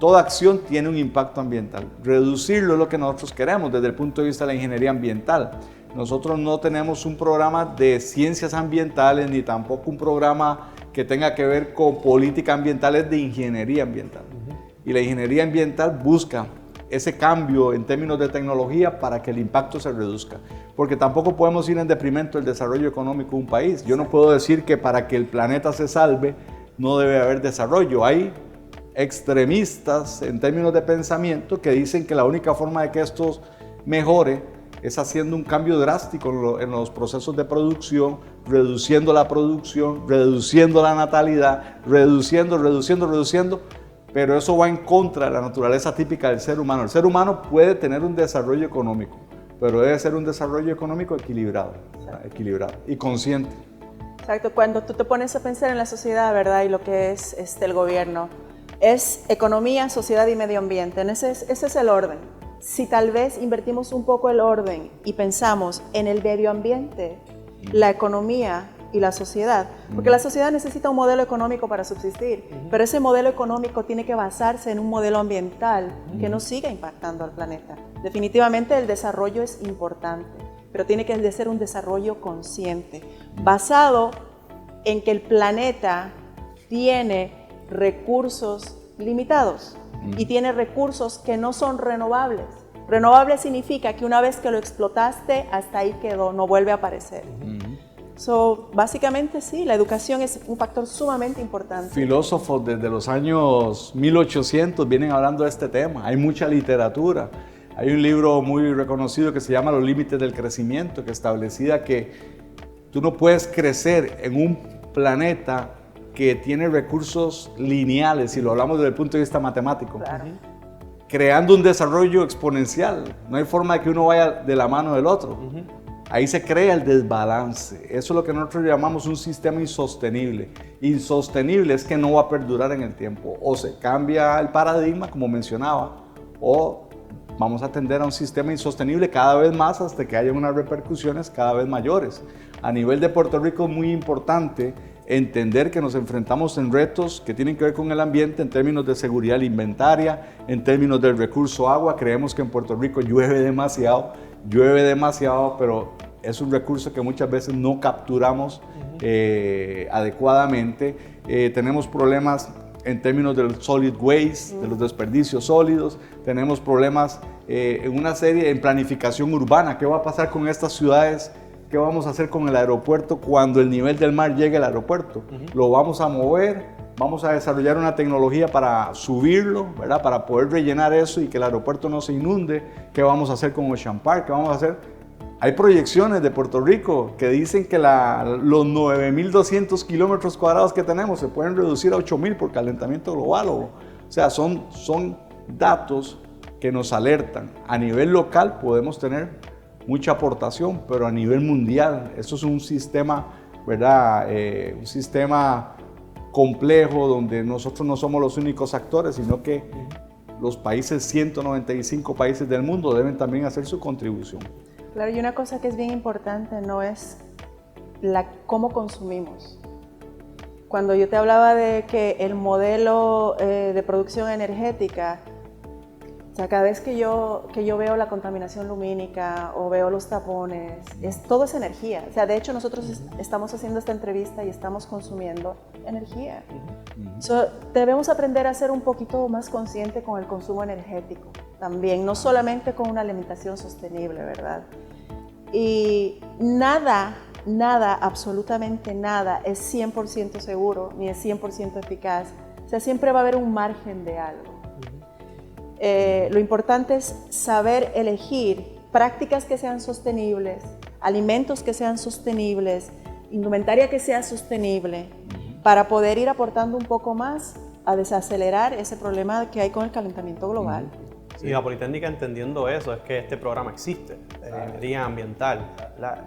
toda acción tiene un impacto ambiental. Reducirlo es lo que nosotros queremos desde el punto de vista de la ingeniería ambiental. Nosotros no tenemos un programa de ciencias ambientales ni tampoco un programa que tenga que ver con políticas ambientales de ingeniería ambiental. Y la ingeniería ambiental busca ese cambio en términos de tecnología para que el impacto se reduzca. Porque tampoco podemos ir en detrimento del desarrollo económico de un país. Yo no puedo decir que para que el planeta se salve no debe haber desarrollo. Hay extremistas en términos de pensamiento que dicen que la única forma de que esto mejore es haciendo un cambio drástico en los procesos de producción, reduciendo la producción, reduciendo la natalidad, reduciendo, pero eso va en contra de la naturaleza típica del ser humano. El ser humano puede tener un desarrollo económico, pero debe ser un desarrollo económico equilibrado y consciente. Exacto, cuando tú te pones a pensar en la sociedad, ¿verdad? Y lo que es el gobierno, es economía, sociedad y medio ambiente. Ese es el orden. Si tal vez invertimos un poco el orden y pensamos en el medio ambiente, la economía y la sociedad, porque la sociedad necesita un modelo económico para subsistir, pero ese modelo económico tiene que basarse en un modelo ambiental que no siga impactando al planeta. Definitivamente el desarrollo es importante, pero tiene que ser un desarrollo consciente, basado en que el planeta tiene recursos limitados y tiene recursos que no son renovables. Renovable significa que una vez que lo explotaste, hasta ahí quedó, no vuelve a aparecer. Básicamente sí, la educación es un factor sumamente importante. Filósofos desde los años 1800 vienen hablando de este tema, hay mucha literatura. Hay un libro muy reconocido que se llama Los límites del crecimiento, que establecía que tú no puedes crecer en un planeta que tiene recursos lineales, si lo hablamos desde el punto de vista matemático, claro, creando un desarrollo exponencial. No hay forma de que uno vaya de la mano del otro. Ahí se crea el desbalance. Eso es lo que nosotros llamamos un sistema insostenible. Insostenible es que no va a perdurar en el tiempo. O se cambia el paradigma, como mencionaba, o vamos a tender a un sistema insostenible cada vez más hasta que haya unas repercusiones cada vez mayores. A nivel de Puerto Rico es muy importante entender que nos enfrentamos en retos que tienen que ver con el ambiente en términos de seguridad alimentaria, en términos del recurso agua. Creemos que en Puerto Rico llueve demasiado, pero es un recurso que muchas veces no capturamos adecuadamente. Tenemos problemas en términos del solid waste, de los desperdicios sólidos. Tenemos problemas en una serie en planificación urbana. ¿Qué va a pasar con estas ciudades? ¿Qué vamos a hacer con el aeropuerto cuando el nivel del mar llegue al aeropuerto? ¿Lo vamos a mover? ¿Vamos a desarrollar una tecnología para subirlo, ¿verdad? Para poder rellenar eso y que el aeropuerto no se inunde? ¿Qué vamos a hacer con Ocean Park? ¿Qué vamos a hacer? Hay proyecciones de Puerto Rico que dicen que los 9.200 kilómetros cuadrados que tenemos se pueden reducir a 8.000 por calentamiento global. O sea, son datos que nos alertan. A nivel local podemos tener mucha aportación, pero a nivel mundial, eso es un sistema, ¿verdad? Un sistema complejo donde nosotros no somos los únicos actores, sino que los países, 195 países del mundo, deben también hacer su contribución. Claro, y una cosa que es bien importante no es cómo consumimos. Cuando yo te hablaba de que el modelo de producción energética, o sea, cada vez que yo veo la contaminación lumínica o veo los tapones, todo es energía. O sea, de hecho nosotros estamos haciendo esta entrevista y estamos consumiendo energía. Debemos aprender a ser un poquito más consciente con el consumo energético también, no solamente con una alimentación sostenible, ¿verdad? Y nada, absolutamente nada es 100% seguro ni es 100% eficaz. O sea, siempre va a haber un margen de algo. Lo importante es saber elegir prácticas que sean sostenibles, alimentos que sean sostenibles, indumentaria que sea sostenible, para poder ir aportando un poco más a desacelerar ese problema que hay con el calentamiento global. Sí, la Politécnica, entendiendo eso, es que este programa existe, de ingeniería ambiental.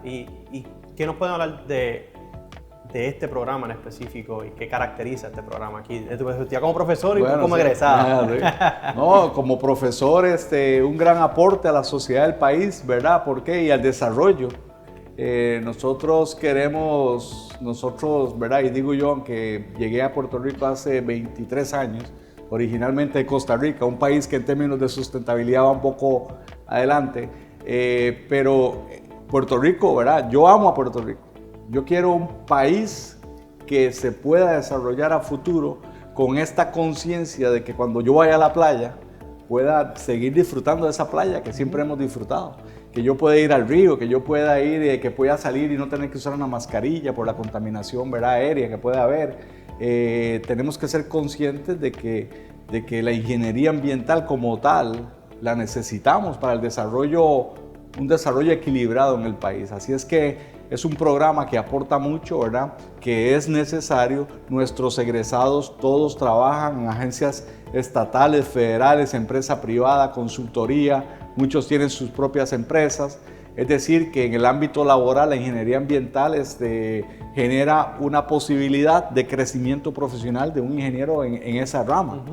¿Y qué nos pueden hablar de este programa en específico y qué caracteriza este programa aquí, de tu perspectiva como profesor y como egresado? No, como profesor, un gran aporte a la sociedad del país, ¿verdad? ¿Por qué? Y al desarrollo. Nosotros queremos, ¿verdad? Y digo yo, aunque llegué a Puerto Rico hace 23 años, originalmente de Costa Rica, un país que en términos de sustentabilidad va un poco adelante, pero Puerto Rico, ¿verdad? Yo amo a Puerto Rico. Yo quiero un país que se pueda desarrollar a futuro con esta conciencia de que cuando yo vaya a la playa pueda seguir disfrutando de esa playa que siempre hemos disfrutado, que yo pueda ir al río, que yo pueda ir, que pueda salir y no tener que usar una mascarilla por la contaminación, ¿verdad? Aérea que pueda haber. Tenemos que ser conscientes de que la ingeniería ambiental como tal la necesitamos para el desarrollo, un desarrollo equilibrado en el país. Así es que es un programa que aporta mucho, ¿verdad? Que es necesario. Nuestros egresados todos trabajan en agencias estatales, federales, empresa privada, consultoría, muchos tienen sus propias empresas. Es decir, que en el ámbito laboral la ingeniería ambiental genera una posibilidad de crecimiento profesional de un ingeniero en esa rama,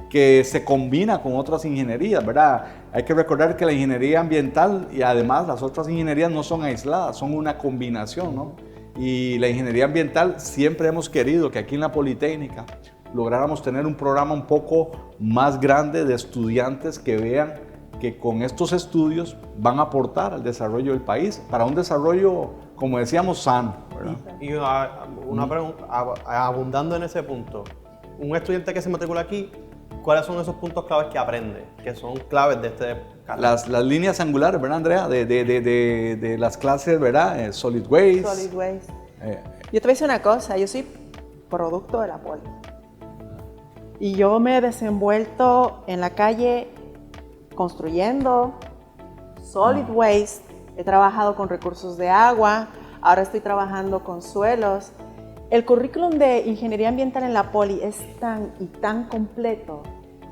que se combina con otras ingenierías, ¿verdad? Hay que recordar que la ingeniería ambiental y además las otras ingenierías no son aisladas, son una combinación, ¿no? Y la ingeniería ambiental siempre hemos querido que aquí en la Politécnica lográramos tener un programa un poco más grande de estudiantes que vean que con estos estudios van a aportar al desarrollo del país, para un desarrollo, como decíamos, sano, ¿verdad? Y una pregunta, abundando en ese punto, un estudiante que se matricula aquí, ¿cuáles son esos puntos claves que aprende, que son claves de este caso? Las líneas angulares, ¿verdad, Andrea? De las clases, ¿verdad? Solid waste. Solid waste. Yo te voy a decir una cosa, yo soy producto de la Poli. Y yo me he desenvuelto en la calle construyendo solid waste, he trabajado con recursos de agua, ahora estoy trabajando con suelos. El currículum de ingeniería ambiental en la Poli es tan completo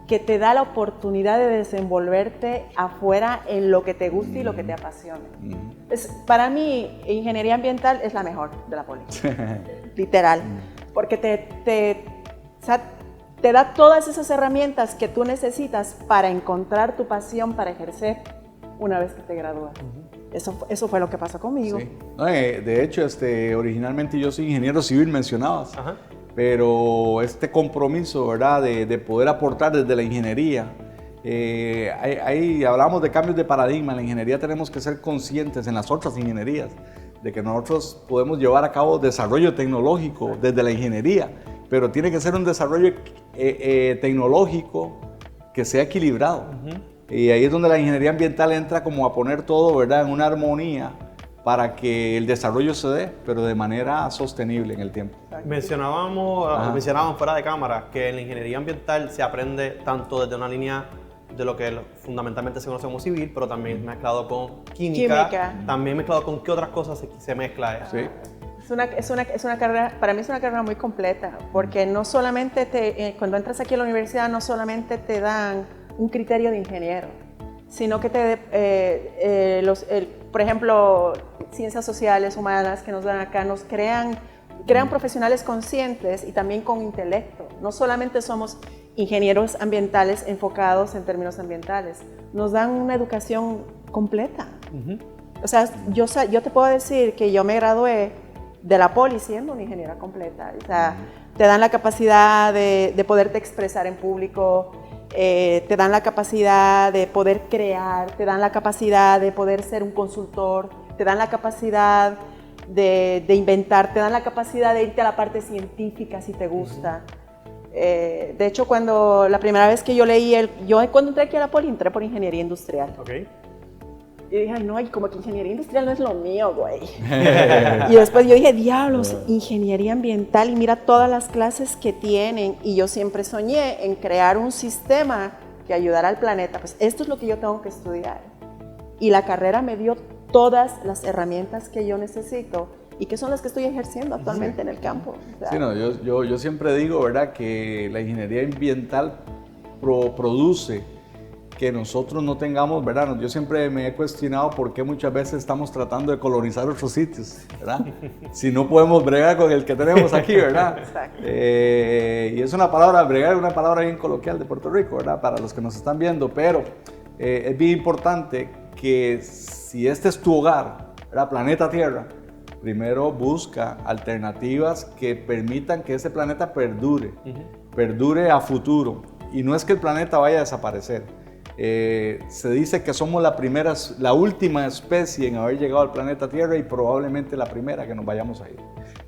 que te da la oportunidad de desenvolverte afuera en lo que te guste y lo que te apasione. Para mí, ingeniería ambiental es la mejor de la Poli, literal, porque te da todas esas herramientas que tú necesitas para encontrar tu pasión para ejercer una vez que te gradúas. Eso fue lo que pasó conmigo. Sí. No, de hecho, originalmente yo soy ingeniero civil, mencionabas, pero este compromiso, ¿verdad? De poder aportar desde la ingeniería Ahí hablamos de cambios de paradigma. En la ingeniería tenemos que ser conscientes en las otras ingenierías de que nosotros podemos llevar a cabo desarrollo tecnológico desde la ingeniería, pero tiene que ser un desarrollo tecnológico que sea equilibrado. Y ahí es donde la ingeniería ambiental entra como a poner todo, ¿verdad?, en una armonía para que el desarrollo se dé, pero de manera sostenible en el tiempo. Mencionábamos fuera de cámara que en la ingeniería ambiental se aprende tanto desde una línea de lo que fundamentalmente se conoce como civil, pero también mezclado con química. También mezclado con qué otras cosas se mezcla eso. Sí. Es una carrera, para mí es una carrera muy completa, porque no solamente cuando entras aquí a la universidad no solamente te dan un criterio de ingeniero, sino que por ejemplo, ciencias sociales, humanas que nos dan acá, nos crean profesionales conscientes y también con intelecto. No solamente somos ingenieros ambientales enfocados en términos ambientales, nos dan una educación completa. O sea, yo te puedo decir que yo me gradué de la Poli siendo una ingeniera completa. O sea, te dan la capacidad de poderte expresar en público, te dan la capacidad de poder crear, te dan la capacidad de poder ser un consultor, te dan la capacidad de inventar, te dan la capacidad de irte a la parte científica si te gusta. De hecho, la primera vez que yo leí, cuando entré aquí a la Poli, entré por ingeniería industrial. Okay. Y dije, ay no, como que ingeniería industrial no es lo mío, güey. Y después yo dije, diablos, ingeniería ambiental, y mira todas las clases que tienen. Y yo siempre soñé en crear un sistema que ayudara al planeta. Pues esto es lo que yo tengo que estudiar. Y la carrera me dio todas las herramientas que yo necesito y que son las que estoy ejerciendo actualmente en el campo. O sea, sí, no, yo siempre digo, ¿verdad?, que la ingeniería ambiental produce que nosotros no tengamos, ¿verdad? Yo siempre me he cuestionado por qué muchas veces estamos tratando de colonizar otros sitios, ¿verdad? Si no podemos bregar con el que tenemos aquí, ¿verdad? Exacto. Y es una palabra, bregar es una palabra bien coloquial de Puerto Rico, ¿verdad?, para los que nos están viendo, pero es bien importante que si este es tu hogar, ¿verdad?, planeta Tierra, primero busca alternativas que permitan que ese planeta perdure a futuro. Y no es que el planeta vaya a desaparecer. Se dice que somos la última especie en haber llegado al planeta Tierra y probablemente la primera que nos vayamos a ir,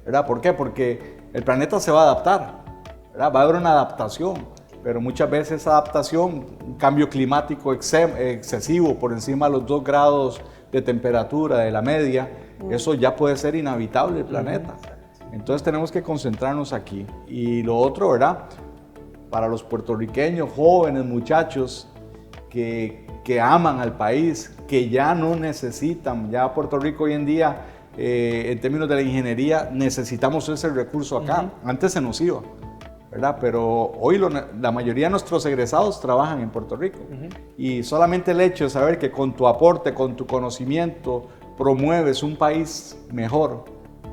¿verdad? ¿Por qué? Porque el planeta se va a adaptar, ¿verdad? Va a haber una adaptación, pero muchas veces esa adaptación, un cambio climático excesivo por encima de los 2 grados de temperatura de la media, eso ya puede ser inhabitable el planeta. Entonces tenemos que concentrarnos aquí. Y lo otro, ¿verdad?, para los puertorriqueños, jóvenes, muchachos, que aman al país, que ya no necesitan, ya Puerto Rico hoy en día, en términos de la ingeniería, necesitamos ese recurso acá. Antes se nos iba, ¿verdad? Pero hoy la mayoría de nuestros egresados trabajan en Puerto Rico. Y solamente el hecho de saber que con tu aporte, con tu conocimiento, promueves un país mejor,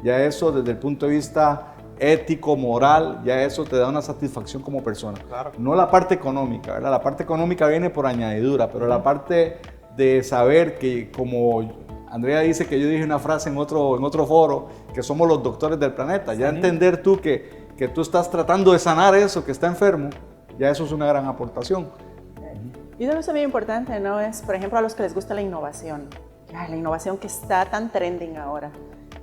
ya eso desde el punto de vista ético, moral, ya eso te da una satisfacción como persona. Claro. No la parte económica, ¿verdad? La parte económica viene por añadidura, pero la parte de saber que, como Andrea dice, que yo dije una frase en otro foro, que somos los doctores del planeta, ya entender tú que tú estás tratando de sanar eso que está enfermo, ya eso es una gran aportación. Y eso es también importante, ¿no? Es, por ejemplo, a los que les gusta la innovación. La innovación que está tan trending ahora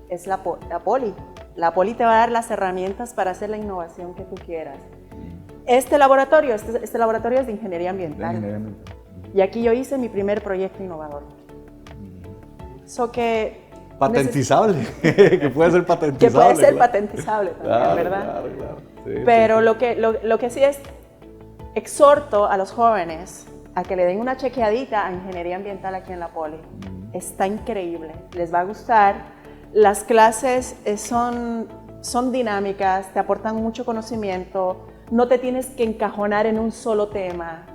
es la Poli. La Poli te va a dar las herramientas para hacer la innovación que tú quieras. Este laboratorio es de ingeniería ambiental. Y aquí yo hice mi primer proyecto innovador. Patentizable, que puede ser patentizable. Que puede ser patentizable también, ¿verdad? Claro. Sí, pero lo que sí es, exhorto a los jóvenes a que le den una chequeadita a ingeniería ambiental aquí en la Poli. Está increíble, les va a gustar. Las clases son dinámicas, te aportan mucho conocimiento, no te tienes que encajonar en un solo tema.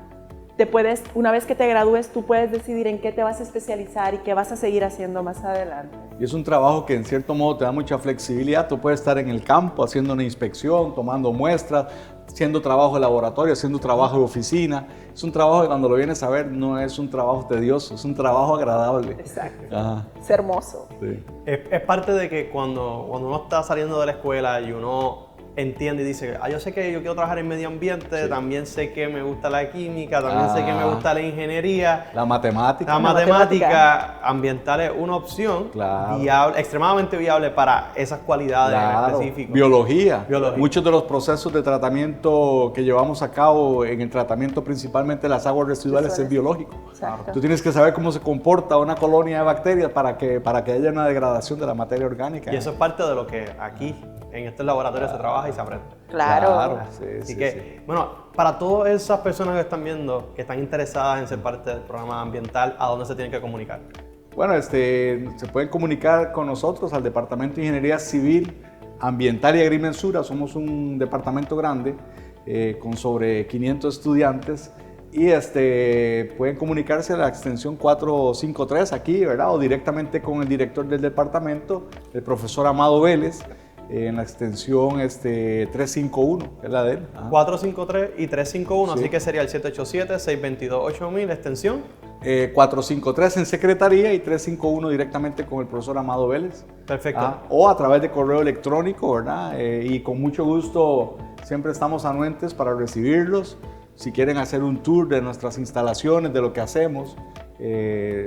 Una vez que te gradúes, tú puedes decidir en qué te vas a especializar y qué vas a seguir haciendo más adelante. Y es un trabajo que en cierto modo te da mucha flexibilidad. Tú puedes estar en el campo haciendo una inspección, tomando muestras, haciendo trabajo de laboratorio, haciendo trabajo de oficina. Es un trabajo que cuando lo vienes a ver no es un trabajo tedioso, es un trabajo agradable. Exacto. Ajá. Es hermoso. Sí. Es parte de que cuando uno está saliendo de la escuela y uno entiende y dice, yo sé que yo quiero trabajar en medio ambiente, Sí. también sé que me gusta la química, también sé que me gusta la ingeniería. La matemática. La matemática ambiental es una opción Claro. viable, extremadamente viable para esas cualidades Claro. específicas. Biología. Biología. Muchos de los procesos de tratamiento que llevamos a cabo en el tratamiento principalmente de las aguas residuales es biológico. Exacto. Tú tienes que saber cómo se comporta una colonia de bacterias para que haya una degradación de la materia orgánica. Y eso es parte de lo que aquí, en estos laboratorios, se trabaja y se aprende. Claro. Sí, Así sí, que, sí. bueno, para todas esas personas que están viendo, que están interesadas en ser parte del programa ambiental, ¿a dónde se tienen que comunicar? Bueno, se pueden comunicar con nosotros al Departamento de Ingeniería Civil, Ambiental y Agrimensura. Somos un departamento grande con sobre 500 estudiantes y pueden comunicarse a la extensión 453 aquí, ¿verdad? O directamente con el director del departamento, el profesor Amado Vélez, en la extensión 351, que es la de él. Ajá. 453 y 351, Sí. así que sería el 787-622-8000, extensión. 453 en secretaría y 351 directamente con el profesor Amado Vélez. Perfecto. O a través de correo electrónico, ¿verdad? Y con mucho gusto siempre estamos anuentes para recibirlos. Si quieren hacer un tour de nuestras instalaciones, de lo que hacemos,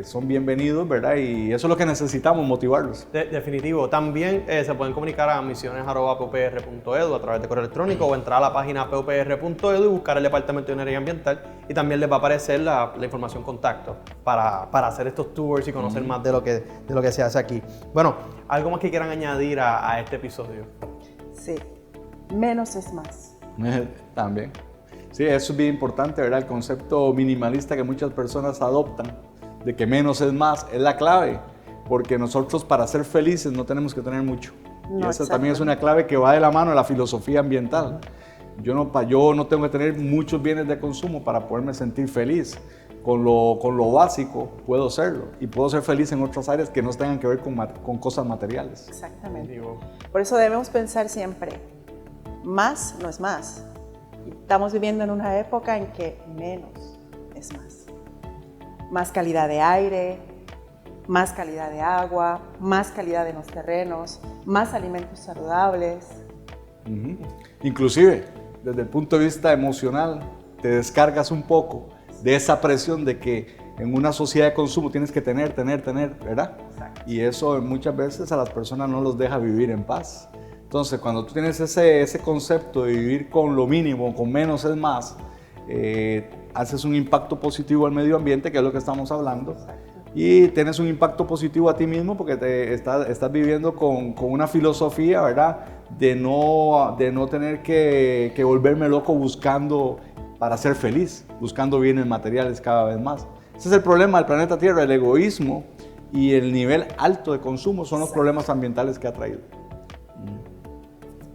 son bienvenidos, ¿verdad? Y eso es lo que necesitamos, motivarlos. Definitivo. También se pueden comunicar a misiones@pupr.edu a través de correo electrónico o entrar a la página pupr.edu y buscar el Departamento de Ingeniería Ambiental y también les va a aparecer la información contacto para hacer estos tours y conocer más de lo que se hace aquí. Bueno, ¿algo más que quieran añadir a este episodio? Sí. Menos es más. También. Sí, eso es bien importante, ¿verdad? El concepto minimalista que muchas personas adoptan, de que menos es más, es la clave, porque nosotros para ser felices no tenemos que tener mucho. Y No, esa también es una clave que va de la mano de la filosofía ambiental. Yo no tengo que tener muchos bienes de consumo para poderme sentir feliz. Con lo básico puedo serlo y puedo ser feliz en otras áreas que no tengan que ver con cosas materiales. Exactamente. Digo, Por eso debemos pensar siempre, más no es más. Estamos viviendo en una época en que menos es más. Más calidad de aire, más calidad de agua, más calidad en los terrenos, más alimentos saludables. Ujú. Inclusive, desde el punto de vista emocional, te descargas un poco de esa presión de que en una sociedad de consumo tienes que tener, ¿verdad? Exacto. Y eso muchas veces a las personas no los deja vivir en paz. Entonces, cuando tú tienes ese concepto de vivir con lo mínimo, con menos es más, haces un impacto positivo al medio ambiente, que es lo que estamos hablando, y tienes un impacto positivo a ti mismo porque estás viviendo con una filosofía, ¿verdad? De no tener que volverme loco buscando para ser feliz, buscando bienes materiales cada vez más. Ese es el problema del planeta Tierra, el egoísmo y el nivel alto de consumo son los problemas ambientales que ha traído.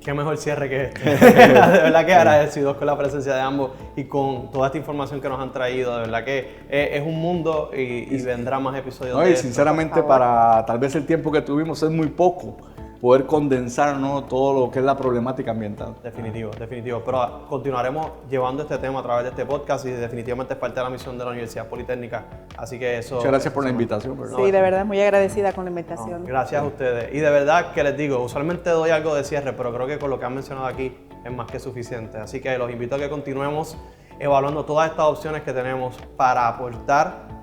qué mejor cierre que este. De verdad que agradecidos con la presencia de ambos y con toda esta información que nos han traído. De verdad que es un mundo y vendrá más episodios No, de y esto. sinceramente para tal vez el tiempo que tuvimos es muy poco poder condensar, ¿no?, todo lo que es la problemática ambiental. Definitivo, definitivo. Pero continuaremos llevando este tema a través de este podcast y definitivamente es parte de la misión de la Universidad Politécnica. Así que eso... Muchas gracias por la invitación, ¿verdad? Sí, de verdad, muy agradecida con la No, invitación. gracias a ustedes. Y de verdad que les digo, usualmente doy algo de cierre, pero creo que con lo que han mencionado aquí es más que suficiente. Así que los invito a que continuemos evaluando todas estas opciones que tenemos para aportar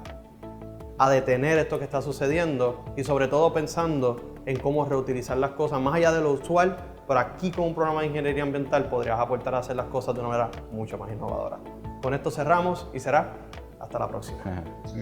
a detener esto que está sucediendo y sobre todo pensando en cómo reutilizar las cosas más allá de lo usual, pero aquí con un programa de ingeniería ambiental podrías aportar a hacer las cosas de una manera mucho más innovadora. Con esto cerramos y será hasta la próxima. Sí.